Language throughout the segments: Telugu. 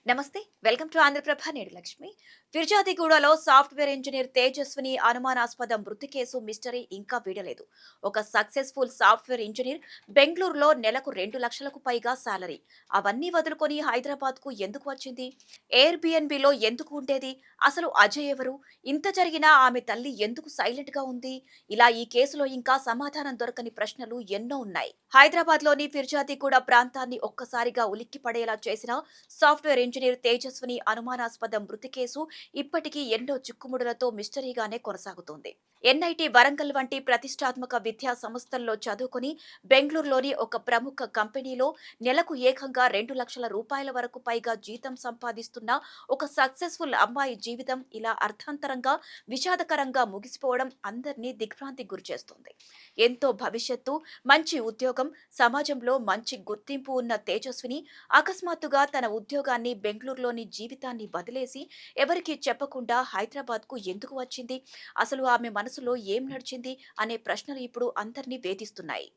నమస్తే. Welcome to Andhraprabha. నేడు లక్ష్మి. ఫిర్జాదిగూడలో సాఫ్ట్వేర్ ఇంజనీర్ తేజస్విని అనుమానాస్పద మృతి కేసు మిస్టరీ ఇంకా వీడలేదు. ఒక సక్సెస్ఫుల్ సాఫ్ట్వేర్ ఇంజనీర్ బెంగళూరులో నెలకు 2 లక్షలకు పైగా సాలరీ. అవన్నీ వదులుకొని హైదరాబాద్ కు ఎందుకు వచ్చింది? ఎయిర్బిఎన్బిలో ఎందుకు ఉండేది? అసలు అజయ్ ఎవరు? ఇంత జరిగినా ఆమె తల్లి ఎందుకు సైలెంట్ గా ఉంది? ఇలా ఈ కేసులో ఇంకా సమాధానం దొరకని ప్రశ్నలు ఎన్నో ఉన్నాయి. హైదరాబాద్ లోని ఫిర్జాదిగూడ ప్రాంతాన్ని ఒక్కసారిగా ఉలిక్కి పడేలా చేసిన సాఫ్ట్వేర్ ఇంజనీర్ తేజస్విని అనుమానాస్పద మృతి కేసు ఇప్పటికీ ఎన్నో చిక్కుముడులతో మిస్టరీగానే కొనసాగుతోంది. ఎన్ఐటి వరంగల్ వంటి ప్రతిష్టాత్మక విద్యా సంస్థల్లో చదువుకుని బెంగళూరులోని ఒక ప్రముఖ కంపెనీలో నెలకు ఏకంగా 2 లక్షల రూపాయల వరకు పైగా జీతం సంపాదిస్తున్న ఒక సక్సెస్ఫుల్ అమ్మాయి జీవితం ఇలా అర్థాంతరంగా విషాదకరంగా ముగిసిపోవడం అందరినీ దిగ్భ్రాంతికి గురిచేస్తోంది. ఎంతో భవిష్యత్తు, మంచి ఉద్యోగం, సమాజంలో మంచి గుర్తింపు ఉన్న తేజస్విని అకస్మాత్తుగా తన ఉద్యోగాన్ని, బెంగళూరులోని జీవితాన్ని వదిలేసి ఎవరికీ చెప్పకుండా హైదరాబాద్కు ఎందుకు వచ్చింది? అసలు ఆమె మనసులో ఏం నడిచింది? అనే ప్రశ్నలు ఇప్పుడు అందరినీ వేధిస్తున్నాయి.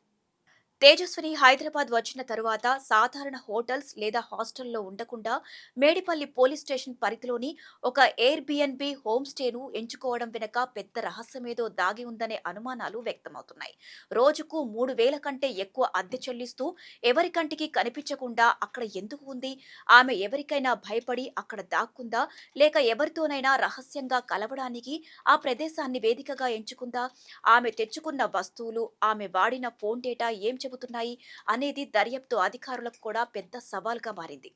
తేజస్విని హైదరాబాద్ వచ్చిన తరువాత సాధారణ హోటల్స్ లేదా హాస్టల్లో ఉండకుండా మేడిపల్లి పోలీస్ స్టేషన్ పరిధిలోని ఒక ఎయిర్బిఎన్బి హోమ్ స్టేను ఎంచుకోవడం వెనుక పెద్ద రహస్యమేదో దాగి ఉందనే అనుమానాలు వ్యక్తమవుతున్నాయి. రోజుకు 3,000 కంటే ఎక్కువ అద్దె చెల్లిస్తూ ఎవరి కంటికి కనిపించకుండా అక్కడ ఎందుకు ఉంది? ఆమె ఎవరికైనా భయపడి అక్కడ దాక్కుందా? లేక ఎవరితోనైనా రహస్యంగా కలవడానికి ఆ ప్రదేశాన్ని వేదికగా ఎంచుకుందా? ఆమె తెచ్చుకున్న వస్తువులు, ఆమె వాడిన ఫోన్ డేటా ఏం చెబుతున్నాయి అనేది దర్యాప్తు అధికారులకు కూడా పెద్ద సవాల్గా మారింది.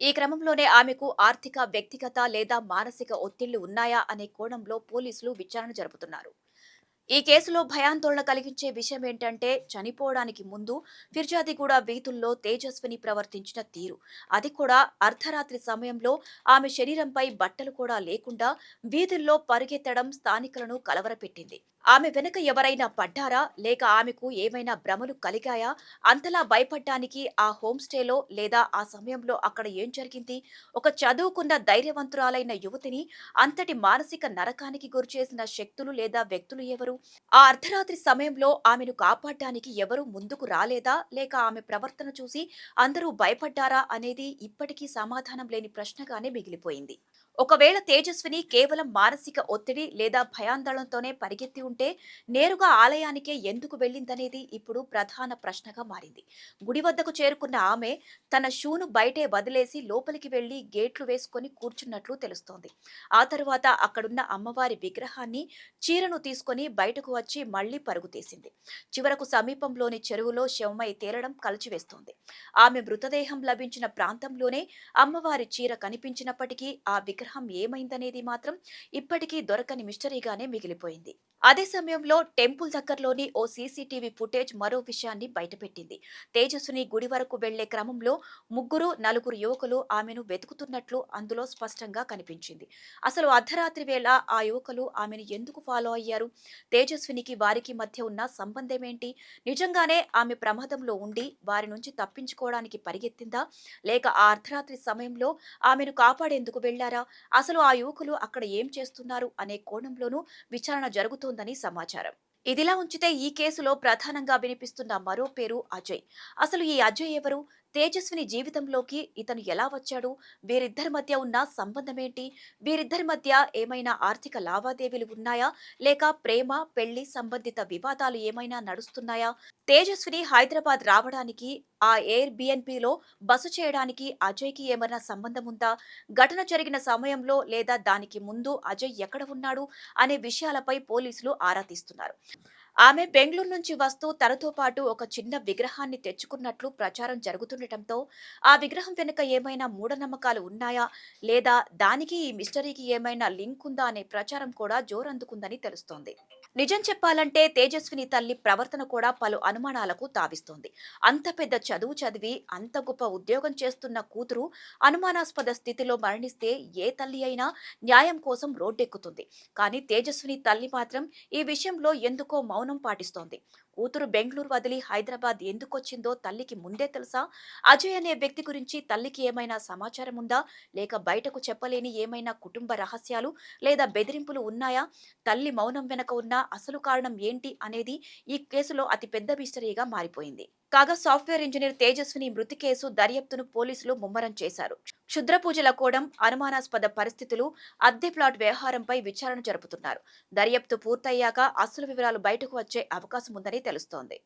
ఈ క్రమంలోనే ఆమెకు ఆర్థిక, వ్యక్తిగత లేదా మానసిక ఒత్తిళ్లు ఉన్నాయా అనే కోణంలో పోలీసులు విచారణ జరుపుతున్నారు. ఈ కేసులో భయాందోళన కలిగించే విషయం ఏంటంటే చనిపోవడానికి ముందు ఫిర్జాదిగూడ వీధుల్లో తేజస్విని ప్రవర్తించిన తీరు. అది కూడా అర్ధరాత్రి సమయంలో ఆమె శరీరంపై బట్టలు కూడా లేకుండా వీధుల్లో పరుగెత్తడం స్థానికులను కలవరపెట్టింది. ఆమె వెనుక ఎవరైనా పడ్డారా లేక ఆమెకు ఏమైనా భ్రమలు కలిగాయా? అంతలా భయపడ్డానికి ఆ హోమ్ స్టేలో లేదా ఆ సమయంలో అక్కడ ఏం జరిగింది? ఒక చదువుకున్న ధైర్యవంతురాలైన యువతిని అంతటి మానసిక నరకానికి గురిచేసిన శక్తులు లేదా వ్యక్తులు ఎవరు? ఆ అర్ధరాత్రి సమయంలో ఆమెను కాపాడడానికి ఎవరూ ముందుకు రాలేదా? లేక ఆమె ప్రవర్తన చూసి అందరూ భయపడ్డారా అనేది ఇప్పటికీ సమాధానం లేని ప్రశ్నగానే మిగిలిపోయింది. ఒకవేళ తేజస్విని కేవలం మానసిక ఒత్తిడి లేదా భయాందోళనతోనే పరిగెత్తి ఉంటే నేరుగా ఆలయానికే ఎందుకు వెళ్ళిందనేది ఇప్పుడు ప్రధాన ప్రశ్నగా మారింది. గుడి వద్దకు చేరుకున్న ఆమె తన షూను బయటే వదిలేసి లోపలికి వెళ్లి గేట్లు వేసుకొని కూర్చున్నట్లు తెలుస్తోంది. ఆ తరువాత అక్కడున్న అమ్మవారి విగ్రహాన్ని, చీరను తీసుకొని బయటకు వచ్చి మళ్లీ పరుగుతీసింది. చివరకు సమీపంలోని చెరువులో శవమై తేలడం కలిచివేస్తోంది. ఆమె మృతదేహం లభించిన ప్రాంతంలోనే అమ్మవారి చీర కనిపించినప్పటికీ ఆ విగ్రహం ఏమైందనేది మాత్రం ఇప్పటికీ దొరకని మిస్టరీగానే మిగిలిపోయింది. అదే సమయంలో టెంపుల్ దగ్గరలోని ఓ సీసీటీవీ ఫుటేజ్ మరో విషయాన్ని బయటపెట్టింది. తేజస్విని గుడి వరకు వెళ్లే క్రమంలో నలుగురు యువకులు ఆమెను వెతుకుతున్నట్లు అందులో స్పష్టంగా కనిపించింది. అసలు అర్ధరాత్రి వేళ ఆ యువకులు ఆమెను ఎందుకు ఫాలో అయ్యారు? తేజస్వినికి వారికి మధ్య ఉన్న సంబంధమేంటి? నిజంగానే ఆమె ప్రమాదంలో ఉండి వారి నుంచి తప్పించుకోవడానికి పరిగెత్తిందా? లేక ఆ అర్ధరాత్రి సమయంలో ఆమెను కాపాడేందుకు వెళ్లారా? అసలు ఆ యువకులు అక్కడ ఏం చేస్తున్నారు అనే కోణంలోనూ విచారణ జరుగుతోందని సమాచారం. ఇదిలా ఉంచితే ఈ కేసులో ప్రధానంగా వినిపిస్తున్న మరో పేరు అజయ్. అసలు ఈ అజయ్ ఎవరు? తేజస్విని జీవితంలోకి ఇతను ఎలా వచ్చాడు? వీరిద్దరి మధ్య ఉన్న సంబంధమేంటి? వీరిద్దరి మధ్య ఏమైనా ఆర్థిక లావాదేవీలు ఉన్నాయా? లేక ప్రేమ, పెళ్లి సంబంధిత వివాదాలు ఏమైనా నడుస్తున్నాయా? తేజస్విని హైదరాబాద్ రావడానికి, ఆ ఎయిర్‌బిఎన్‌బిలో బస చేయడానికి అజయ్‌కి ఏమైనా సంబంధం ఉందా? ఘటన జరిగిన సమయంలో లేదా దానికి ముందు అజయ్ ఎక్కడ ఉన్నాడు? అనే విషయాలపై పోలీసులు ఆరా తీస్తున్నారు. ఆమె బెంగళూరు నుంచి వస్తూ తనతో పాటు ఒక చిన్న విగ్రహాన్ని తెచ్చుకున్నట్లు ప్రచారం జరుగుతుండటంతో ఆ విగ్రహం వెనుక ఏమైనా మూఢనమ్మకాలు ఉన్నాయా? లేదా దానికి ఈ మిస్టరీకి ఏమైనా లింక్ ఉందా అనే ప్రచారం కూడా జోరందుకుందని తెలుస్తోంది. నిజం చెప్పాలంటే తేజస్విని తల్లి ప్రవర్తన కూడా పలు అనుమానాలకు తావిస్తోంది. అంత పెద్ద చదువు చదివి అంత గొప్ప ఉద్యోగం చేస్తున్న కూతురు అనుమానాస్పద స్థితిలో మరణిస్తే ఏ తల్లి అయినా న్యాయం కోసం రోడ్డెక్కుతుంది. కానీ తేజస్విని తల్లి మాత్రం ఈ విషయంలో ఎందుకో మౌనం పాటిస్తోంది. కూతురు బెంగళూరు వదిలి హైదరాబాద్ ఎందుకొచ్చిందో తల్లికి ముందే తెలుసా? అజయ్ అనే వ్యక్తి గురించి తల్లికి ఏమైనా సమాచారం ఉందా? లేక బయటకు చెప్పలేని ఏమైనా కుటుంబ రహస్యాలు లేదా బెదిరింపులు ఉన్నాయా? తల్లి మౌనం వెనక ఉన్న అసలు కారణం ఏంటి అనేది ఈ కేసులో అతిపెద్ద మిస్టరీగా మారిపోయింది. కాగా సాఫ్ట్వేర్ ఇంజనీర్ తేజస్విని మృతి కేసు దర్యాప్తును పోలీసులు ముమ్మరం చేశారు. క్షుద్ర పూజల కోణం, అనుమానాస్పద పరిస్థితులు, అద్దె ప్లాట్ వ్యవహారంపై విచారణ జరుపుతున్నారు. దర్యాప్తు పూర్తయ్యాక అసలు వివరాలు బయటకు వచ్చే అవకాశం ఉందని తెలుస్తోంది.